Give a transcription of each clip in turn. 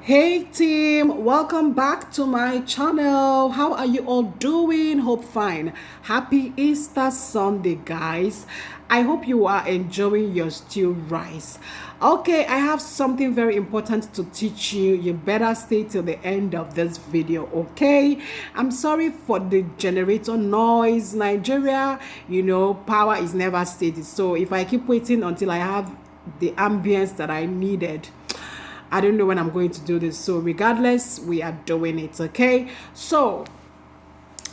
Hey team, welcome back to my channel. How are you all doing? Hope fine. Happy Easter Sunday, guys. I hope you are enjoying your stewed rice. Okay, I have something very important to teach you. You better stay till the end of this video, okay? I'm sorry for the generator noise. Nigeria, power is never steady. So if I keep waiting until I have the ambience that I needed, I don't know when I'm going to do this. So regardless, we are doing it, okay? So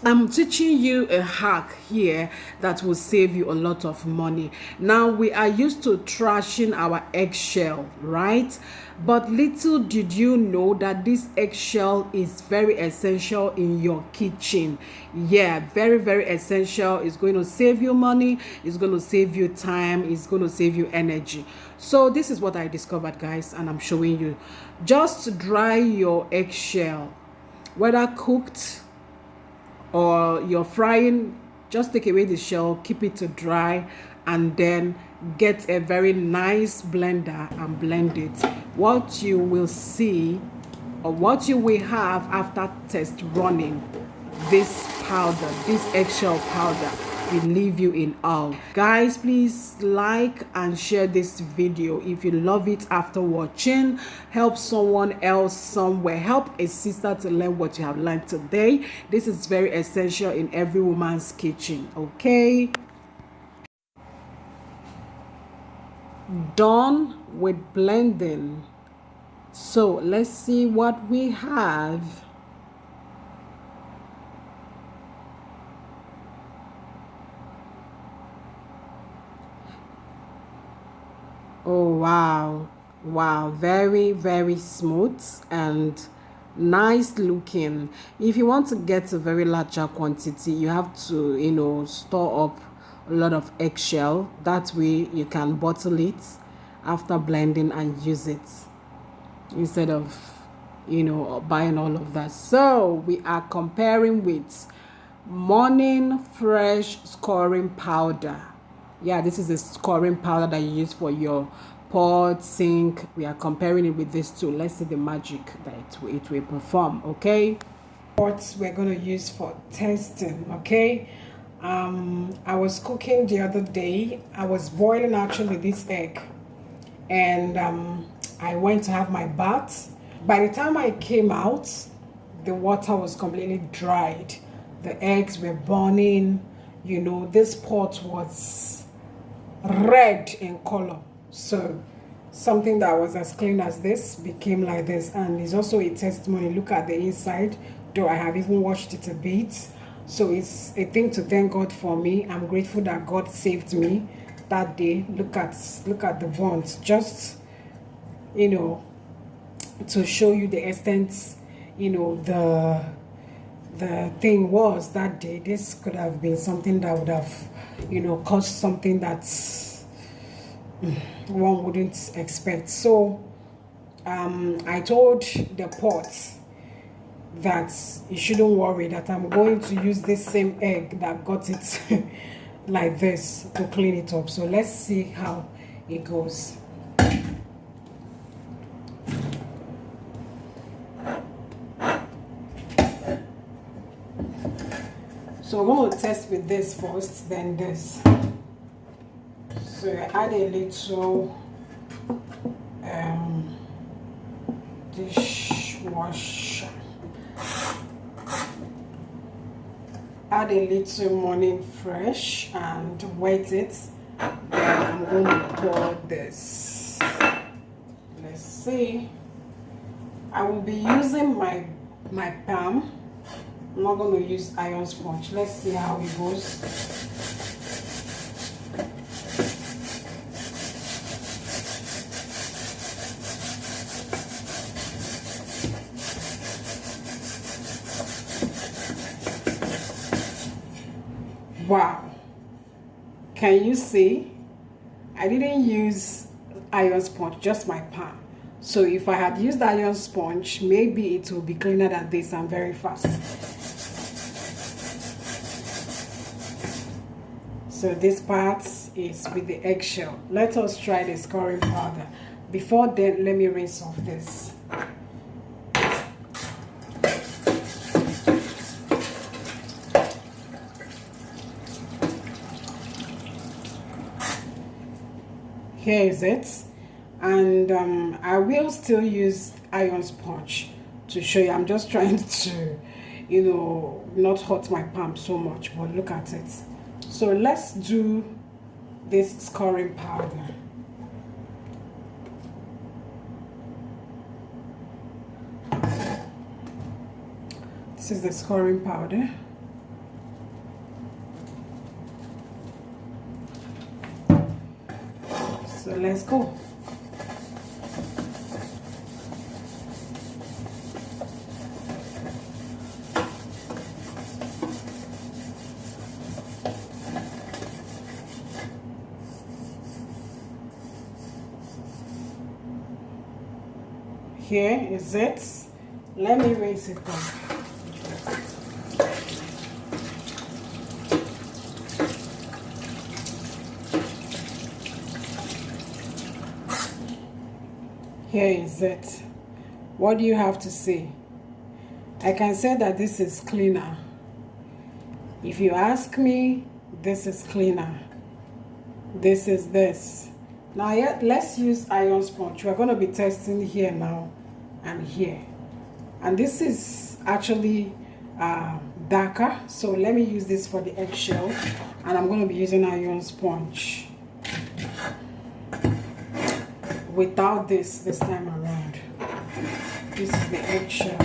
I'm teaching you a hack here that will save you a lot of money. Now, we are used to trashing our eggshell, right? But little did you know that this eggshell is very essential in your kitchen. Yeah, very, very essential. It's going to save you money. It's going to save you time. It's going to save you energy. So this is what I discovered, guys, and I'm showing you. Just dry your eggshell, whether cooked or you're frying. Just take away the shell, keep it to dry, and then get a very nice blender and blend it. What you will see, or what you will have after test running this powder, this eggshell powder, will leave you in awe. Guys, please like and share this video if you love it after watching. Help someone else somewhere. Help a sister to learn what you have learned today. This is very essential in every woman's kitchen, okay? Done with blending. So let's see what we have. Oh wow, very, very smooth and nice looking. If you want to get a very larger quantity, you have to store up a lot of eggshell. That way you can bottle it after blending and use it instead of buying all of that. So we are comparing with Morning Fresh scoring powder. Yeah, this is a scoring powder that you use for your pot, sink. We are comparing it with this two. Let's see the magic that it will perform, okay? What we're going to use for testing, okay? I was cooking the other day. I was boiling actually this egg, and I went to have my bath. By the time I came out, the water was completely dried. The eggs were burning. This pot was red in color. So something that was as clean as this became like this. And it's also a testimony. Look at the inside, though I have even washed it a bit. So it's a thing to thank God for me. I'm grateful that God saved me that day. Look at the burns. Just to show you the extent the thing was that day. This could have been something that would have caused something that one wouldn't expect. So I told the pot that you shouldn't worry, that I'm going to use this same egg that got it like this to clean it up. So let's see how it goes. So we're going to test with this first, then this. So I add a little dishwasher. Add a little Morning Fresh and wet it. Then I'm going to pour this. Let's see. I will be using my palm. I'm not going to use iron sponge. Let's see how it goes. Wow. Can you see? I didn't use iron sponge, just my palm. So if I had used iron sponge, maybe it will be cleaner than this and very fast. So this part is with the eggshell. Let us try the scoring powder. Before then, let me rinse off this. Here is it. And I will still use iron sponge to show you. I'm just trying to, you know, not hurt my palm so much, but look at it. So let's do this scoring powder. This is the scoring powder. So let's go. Here is it. Let me raise it up. Here is it. What do you have to say? I can say that this is cleaner. If you ask me, this is cleaner. This is this. Now let's use iron sponge. We're going to be testing here now and here. And this is actually darker. So let me use this for the eggshell. And I'm going to be using iron sponge. Without this time around. This is the eggshell.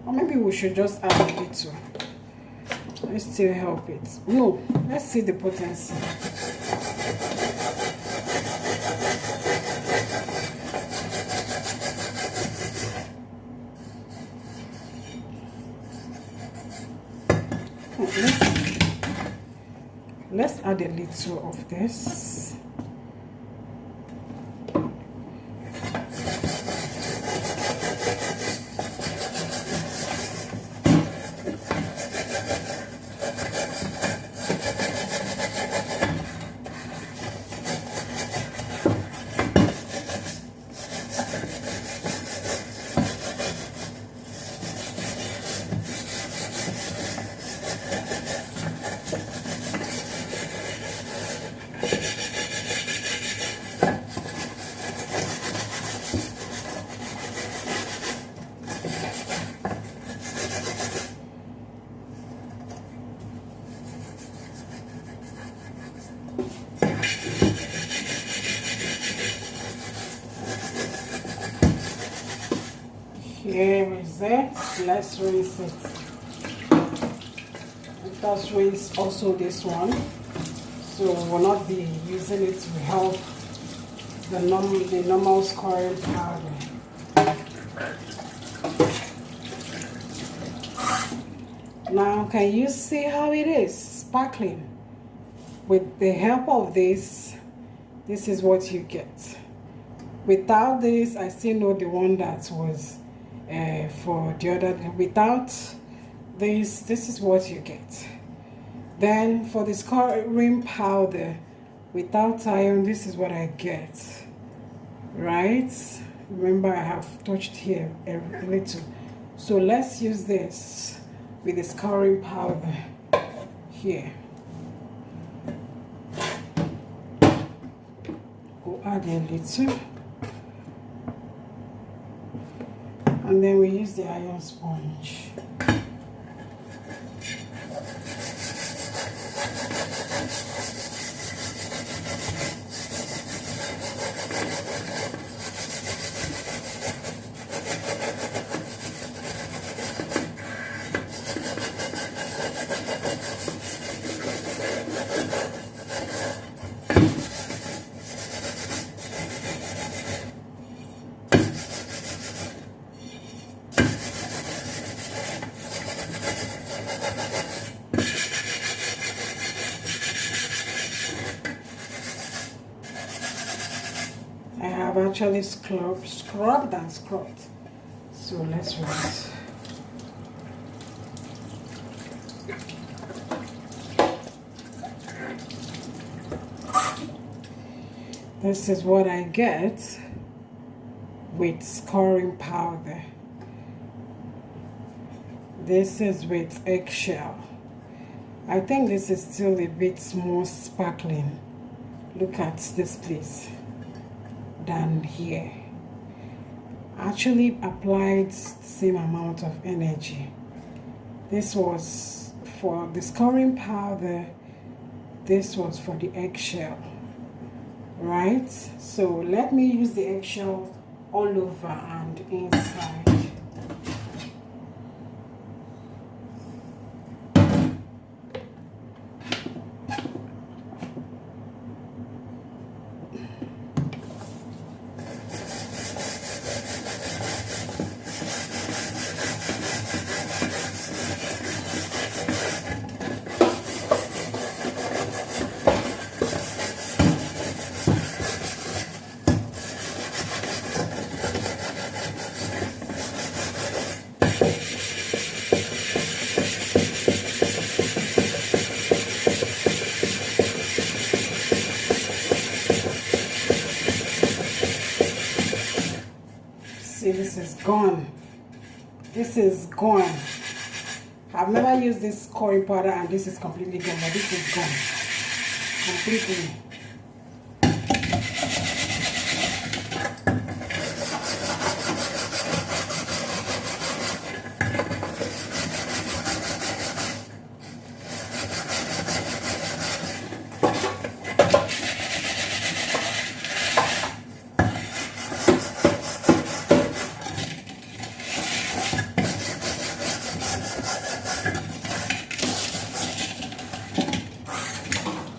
Or maybe we should just add a little. Let's still help it. No, let's see the potency. Let's add a little of this. Here is it. Let's rinse it. Let's rinse also this one. So we'll not be using it to help the normal scoring powder. Now can you see how it is sparkling? With the help of this is what you get. Without this, I still know the one that was for the other. Without this is what you get. Then for the scoring powder, without iron, this is what I get. Right? Remember, I have touched here a little. So let's use this with the scoring powder here. We'll add a little. And then we use the iron sponge. I have actually scrubbed and scrubbed. So let's rinse. This is what I get with scoring powder. This is with eggshell. I think this is still a bit more sparkling. Look at this place than here. Actually applied the same amount of energy. This was for the scoring powder. This was for the eggshell. Right? So let me use the eggshell all over and inside. See, this is gone. This is gone. I've never used this curry powder and this is completely gone, but this is gone. Completely.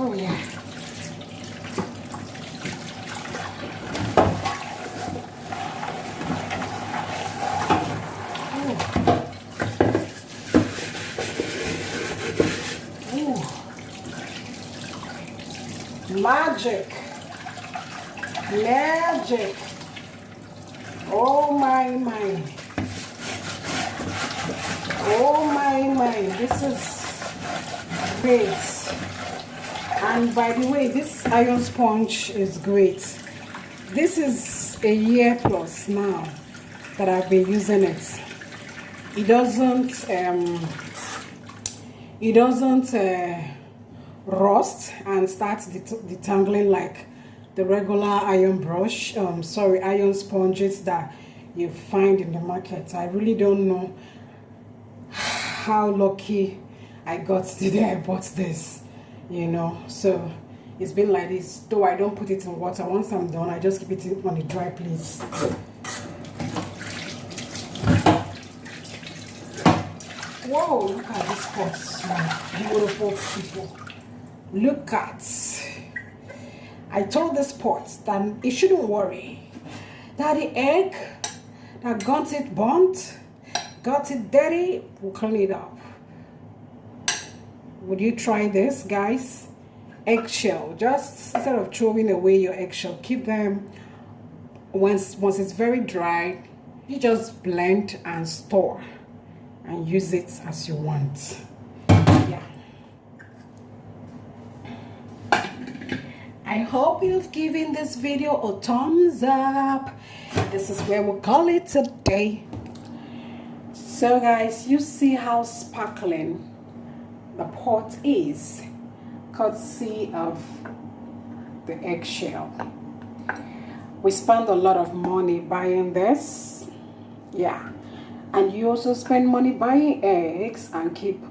Oh yeah. Magic. Magic. Oh my. Oh my. This is great. And by the way, this iron sponge is great. This is a year plus now that I've been using it. It doesn't rust and start detangling like the regular iron brush, iron sponges that you find in the market. I really don't know how lucky I got today I bought this, you know. So it's been like this, though I don't put it in water. Once I'm done, I just keep it on the dry place. Whoa, look at this pot, my beautiful people. Look at, I told this pot that it shouldn't worry, that the egg that got it burnt, got it dirty, will clean it up. Would you try this, guys? Eggshell, just instead of throwing away your eggshell, keep them. Once it's very dry, you just blend and store and use it as you want. Yeah. I hope you've given this video a thumbs up. This is where we'll call it today. So guys, you see how sparkling the pot is, courtesy of the eggshell. We spend a lot of money buying this, yeah, and you also spend money buying eggs and keep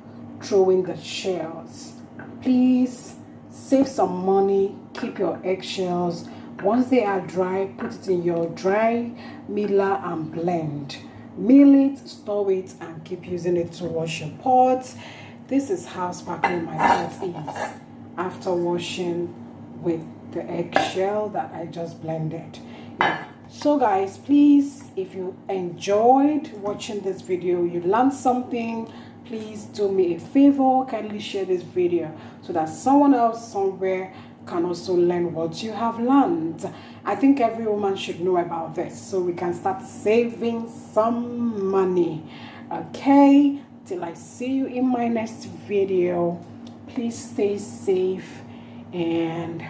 throwing the shells. Please save some money, keep your eggshells. Once they are dry, put it in your dry miller and blend. Mill it, store it, and keep using it to wash your pots. This is how sparkling my pot is after washing with the eggshell that I just blended. Yeah. So guys, please, if you enjoyed watching this video, you learned something, please do me a favor, kindly share this video so that someone else somewhere can also learn what you have learned. I think every woman should know about this so we can start saving some money. Okay, Till I see you in my next video, please stay safe and